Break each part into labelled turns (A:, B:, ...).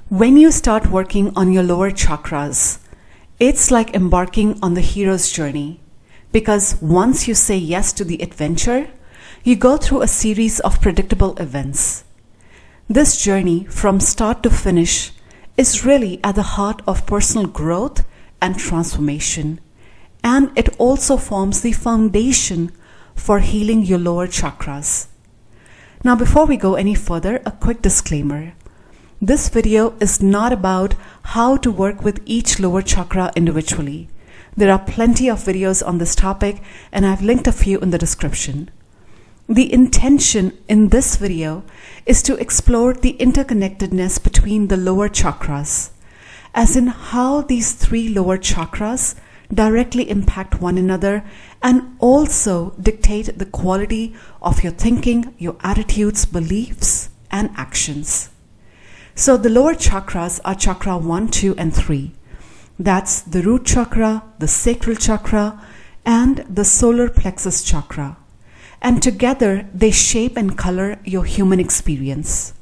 A: When you start working on your lower chakras, it's like embarking on the hero's journey, because once you say yes to the adventure, you go through a series of predictable events. This journey from start to finish is really at the heart of personal growth and transformation, and it also forms the foundation for healing your lower chakras. Now, before we go any further, a quick disclaimer. This video is not about how to work with each lower chakra individually. There are plenty of videos on this topic, and I've linked a few in the description. The intention in this video is to explore the interconnectedness between the lower chakras, as in how these three lower chakras directly impact one another and also dictate the quality of your thinking, your attitudes, beliefs, and actions. So the lower chakras are chakra 1, 2, and 3. That's the root chakra, the sacral chakra, and the solar plexus chakra. And together they shape and color your human experience.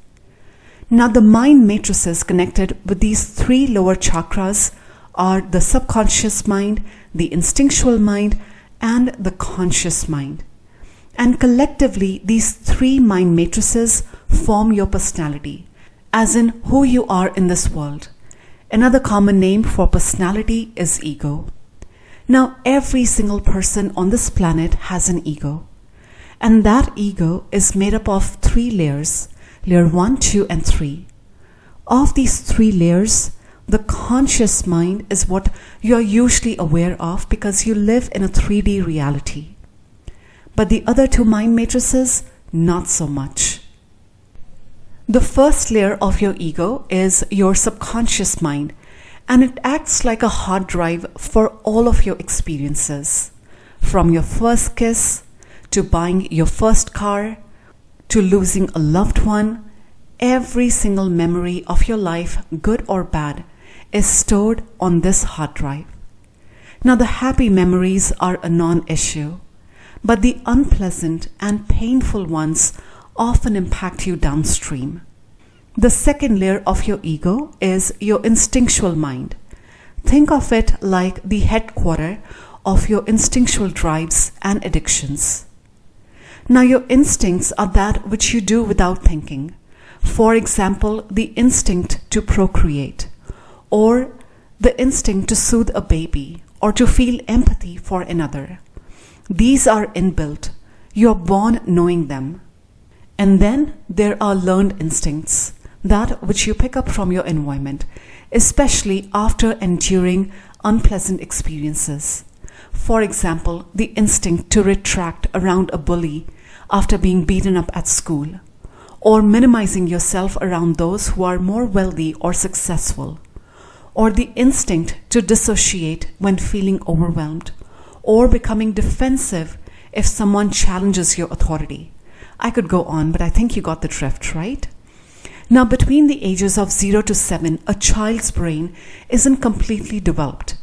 A: Now the mind matrices connected with these three lower chakras are the subconscious mind, the instinctual mind, and the conscious mind. And collectively, these three mind matrices form your personality, as in who you are in this world. Another common name for personality is ego. Now, every single person on this planet has an ego. And that ego is made up of three layers, layer 1, 2, and 3. Of these three layers, the conscious mind is what you are usually aware of because you live in a 3D reality. But the other two mind matrices, not so much. The first layer of your ego is your subconscious mind, and it acts like a hard drive for all of your experiences. From your first kiss, to buying your first car, to losing a loved one, every single memory of your life, good or bad, is stored on this hard drive. Now the happy memories are a non-issue, but the unpleasant and painful ones often impact you downstream. The second layer of your ego is your instinctual mind. Think of it like the headquarters of your instinctual drives and addictions. Now your instincts are that which you do without thinking. For example, the instinct to procreate, or the instinct to soothe a baby, or to feel empathy for another. These are inbuilt. You are born knowing them. And then there are learned instincts, that which you pick up from your environment, especially after enduring unpleasant experiences. For example, the instinct to retract around a bully after being beaten up at school, or minimizing yourself around those who are more wealthy or successful, or the instinct to dissociate when feeling overwhelmed, or becoming defensive if someone challenges your authority. I could go on, but I think you got the drift, right? Now, between the ages of 0 to 7, a child's brain isn't completely developed.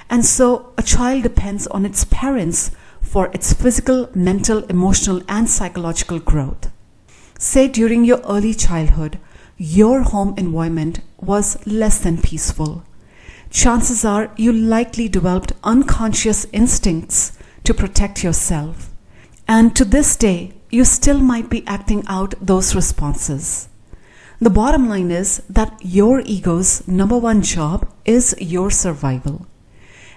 A: And so a child depends on its parents for its physical, mental, emotional, and psychological growth. Say during your early childhood, your home environment was less than peaceful. Chances are you likely developed unconscious instincts to protect yourself. And to this day, you still might be acting out those responses. The bottom line is that your ego's number one job is your survival.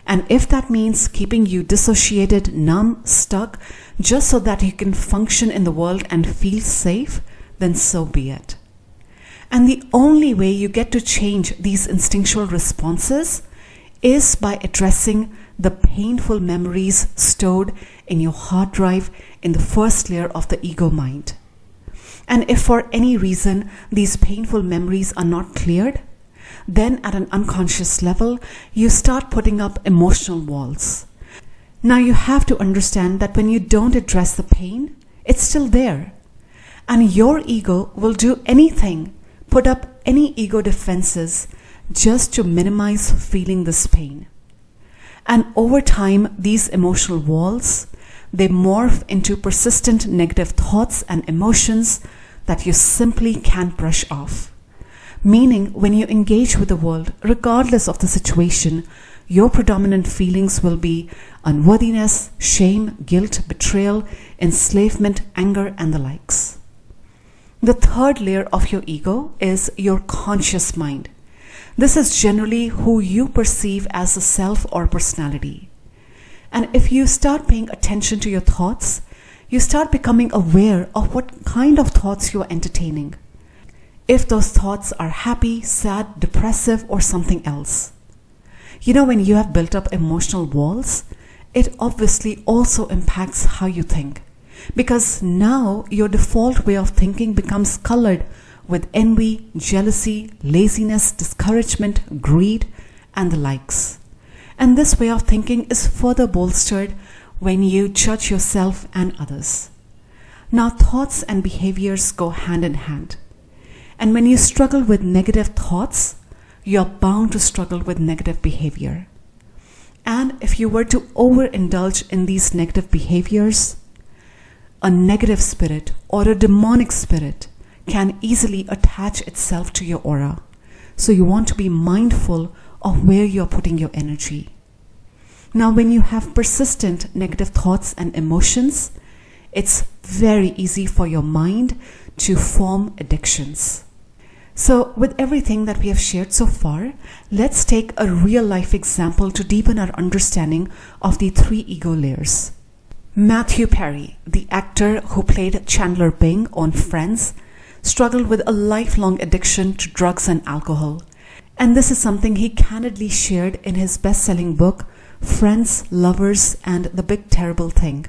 A: And if that means keeping you dissociated, numb, stuck, just so that you can function in the world and feel safe, then so be it. And the only way you get to change these instinctual responses is by addressing the painful memories stored in your hard drive in the first layer of the ego mind. And if for any reason these painful memories are not cleared, then at an unconscious level, you start putting up emotional walls. Now you have to understand that when you don't address the pain, it's still there. And your ego will do anything, put up any ego defenses just to minimize feeling this pain. And over time, these emotional walls, they morph into persistent negative thoughts and emotions that you simply can't brush off. Meaning, when you engage with the world, regardless of the situation, your predominant feelings will be unworthiness, shame, guilt, betrayal, enslavement, anger, and the likes. The third layer of your ego is your conscious mind. This is generally who you perceive as a self or personality. And if you start paying attention to your thoughts, you start becoming aware of what kind of thoughts you are entertaining. If those thoughts are happy, sad, depressive, or something else. When you have built up emotional walls, it obviously also impacts how you think. Because now your default way of thinking becomes colored with envy, jealousy, laziness, discouragement, greed, and the likes. And this way of thinking is further bolstered when you judge yourself and others. Now, thoughts and behaviors go hand in hand. And when you struggle with negative thoughts, you're bound to struggle with negative behavior. And if you were to overindulge in these negative behaviors, a negative spirit or a demonic spirit can easily attach itself to your aura. So you want to be mindful of where you're putting your energy. Now, when you have persistent negative thoughts and emotions, it's very easy for your mind to form addictions. So with everything that we have shared so far, let's take a real life example to deepen our understanding of the three ego layers. Matthew Perry, the actor who played Chandler Bing on Friends, struggled with a lifelong addiction to drugs and alcohol. And this is something he candidly shared in his best-selling book, Friends, Lovers, and the Big Terrible Thing.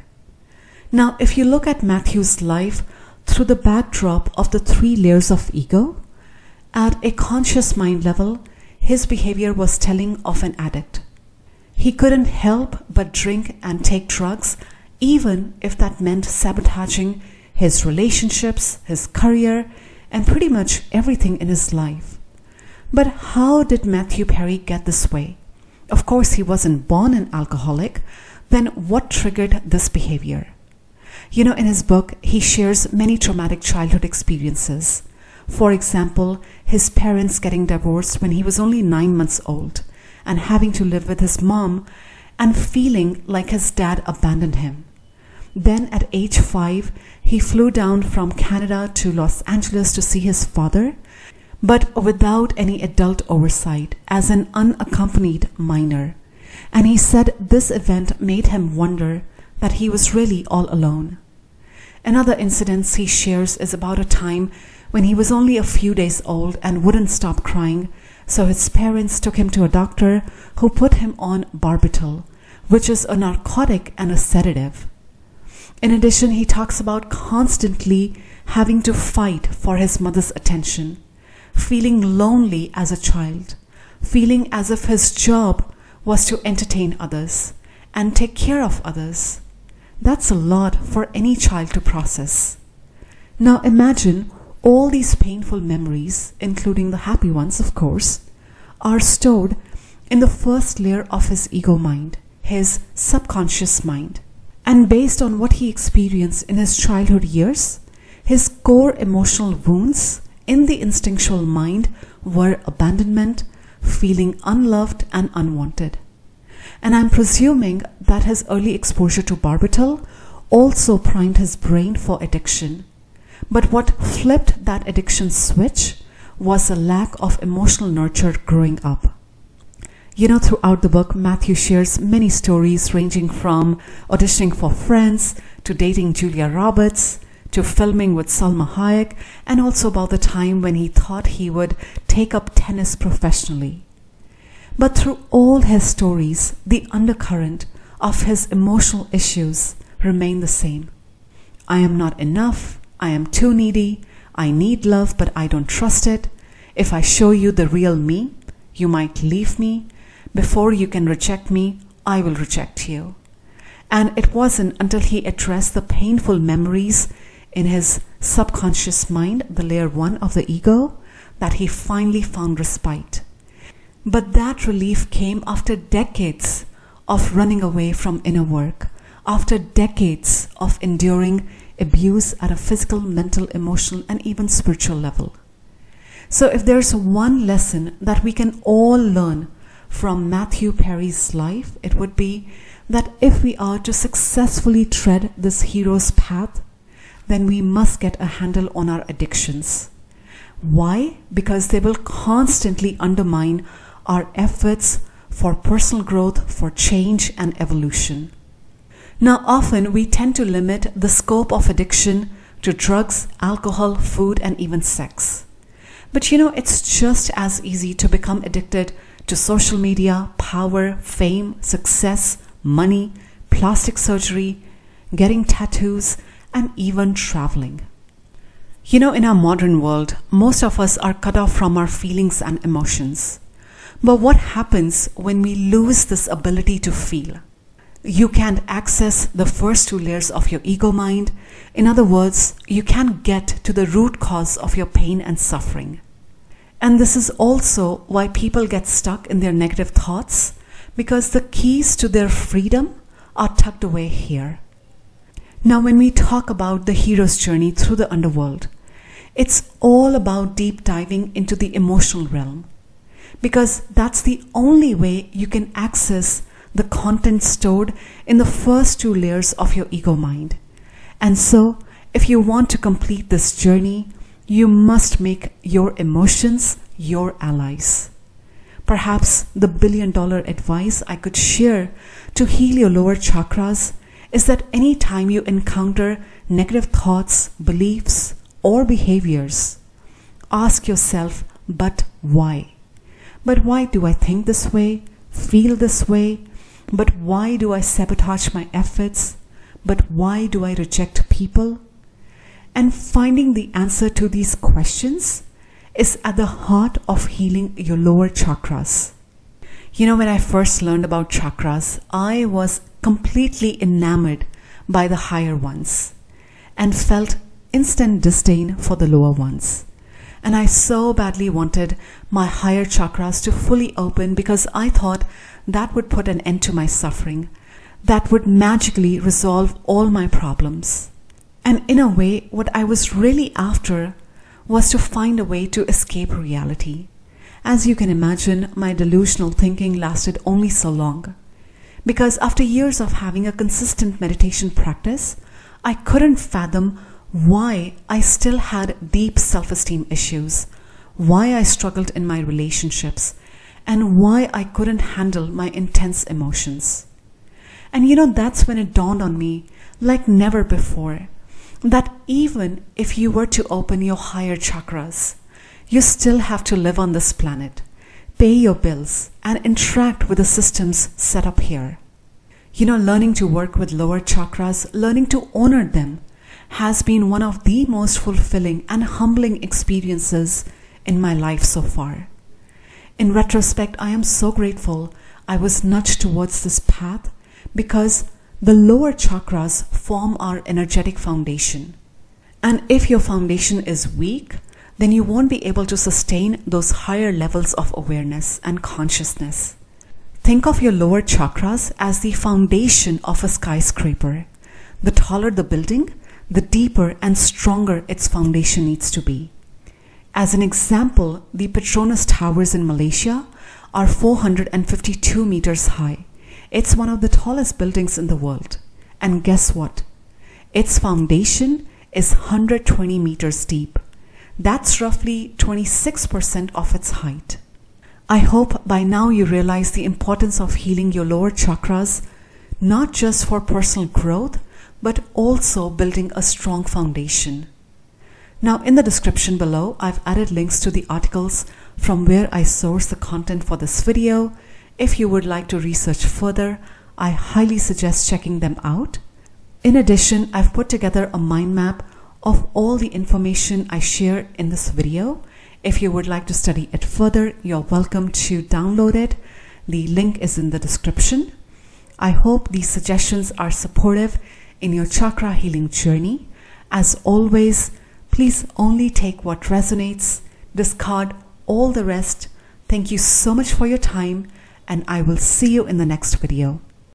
A: Now, if you look at Matthew's life through the backdrop of the three layers of ego, at a conscious mind level, his behavior was telling of an addict. He couldn't help but drink and take drugs, even if that meant sabotaging his relationships, his career, and pretty much everything in his life. But how did Matthew Perry get this way? Of course, he wasn't born an alcoholic. Then what triggered this behavior? In his book, he shares many traumatic childhood experiences. For example, his parents getting divorced when he was only 9 months old and having to live with his mom and feeling like his dad abandoned him. Then at age 5, he flew down from Canada to Los Angeles to see his father, but without any adult oversight, as an unaccompanied minor. And he said this event made him wonder that he was really all alone. Another incident he shares is about a time when he was only a few days old and wouldn't stop crying, so his parents took him to a doctor who put him on barbital, which is a narcotic and a sedative. In addition, he talks about constantly having to fight for his mother's attention, feeling lonely as a child, feeling as if his job was to entertain others and take care of others. That's a lot for any child to process. Now imagine all these painful memories, including the happy ones, of course, are stored in the first layer of his ego mind, his subconscious mind. And based on what he experienced in his childhood years, his core emotional wounds in the instinctual mind were abandonment, feeling unloved and unwanted. And I'm presuming that his early exposure to barbital also primed his brain for addiction. But what flipped that addiction switch was a lack of emotional nurture growing up. Throughout the book, Matthew shares many stories ranging from auditioning for Friends to dating Julia Roberts to filming with Salma Hayek, and also about the time when he thought he would take up tennis professionally. But through all his stories, the undercurrent of his emotional issues remain the same. I am not enough. I am too needy. I need love, but I don't trust it. If I show you the real me, you might leave me. Before you can reject me, I will reject you. And it wasn't until he addressed the painful memories in his subconscious mind, the layer 1 of the ego, that he finally found respite. But that relief came after decades of running away from inner work, after decades of enduring abuse at a physical, mental, emotional, and even spiritual level. So if there's one lesson that we can all learn from Matthew Perry's life, it would be that if we are to successfully tread this hero's path, then we must get a handle on our addictions. Why? Because they will constantly undermine our efforts for personal growth, for change and evolution. Now, often we tend to limit the scope of addiction to drugs, alcohol, food, and even sex. But it's just as easy to become addicted to social media, power, fame, success, money, plastic surgery, getting tattoos, and even traveling. In our modern world, most of us are cut off from our feelings and emotions. But what happens when we lose this ability to feel? You can't access the first two layers of your ego mind. In other words, you can't get to the root cause of your pain and suffering. And this is also why people get stuck in their negative thoughts, because the keys to their freedom are tucked away here. Now, when we talk about the hero's journey through the underworld, it's all about deep diving into the emotional realm, because that's the only way you can access the content stored in the first two layers of your ego mind. And so, if you want to complete this journey, you must make your emotions your allies. Perhaps the $1 billion advice I could share to heal your lower chakras is that anytime you encounter negative thoughts, beliefs, or behaviors, ask yourself, but why? But why do I think this way, feel this way? But why do I sabotage my efforts? But why do I reject people? And finding the answer to these questions is at the heart of healing your lower chakras. When I first learned about chakras, I was completely enamored by the higher ones and felt instant disdain for the lower ones. And I so badly wanted my higher chakras to fully open, because I thought that would put an end to my suffering, that would magically resolve all my problems. And in a way, what I was really after was to find a way to escape reality. As you can imagine, my delusional thinking lasted only so long, because after years of having a consistent meditation practice, I couldn't fathom why I still had deep self-esteem issues, why I struggled in my relationships, and why I couldn't handle my intense emotions. And that's when it dawned on me, like never before, that even if you were to open your higher chakras, you still have to live on this planet, pay your bills, and interact with the systems set up here. Learning to work with lower chakras, learning to honor them, has been one of the most fulfilling and humbling experiences in my life so far. In retrospect, I am so grateful I was nudged towards this path, because the lower chakras form our energetic foundation. And if your foundation is weak, then you won't be able to sustain those higher levels of awareness and consciousness. Think of your lower chakras as the foundation of a skyscraper. The taller the building, the deeper and stronger its foundation needs to be. As an example, the Petronas Towers in Malaysia are 452 meters high. It's one of the tallest buildings in the world. And guess what? Its foundation is 120 meters deep. That's roughly 26% of its height. I hope by now you realize the importance of healing your lower chakras, not just for personal growth, but also building a strong foundation. Now, in the description below, I've added links to the articles from where I source the content for this video. If you would like to research further, I highly suggest checking them out. In addition, I've put together a mind map of all the information I share in this video. If you would like to study it further, you're welcome to download it. The link is in the description. I hope these suggestions are supportive in your chakra healing journey. As always, please only take what resonates, discard all the rest. Thank you so much for your time, and I will see you in the next video.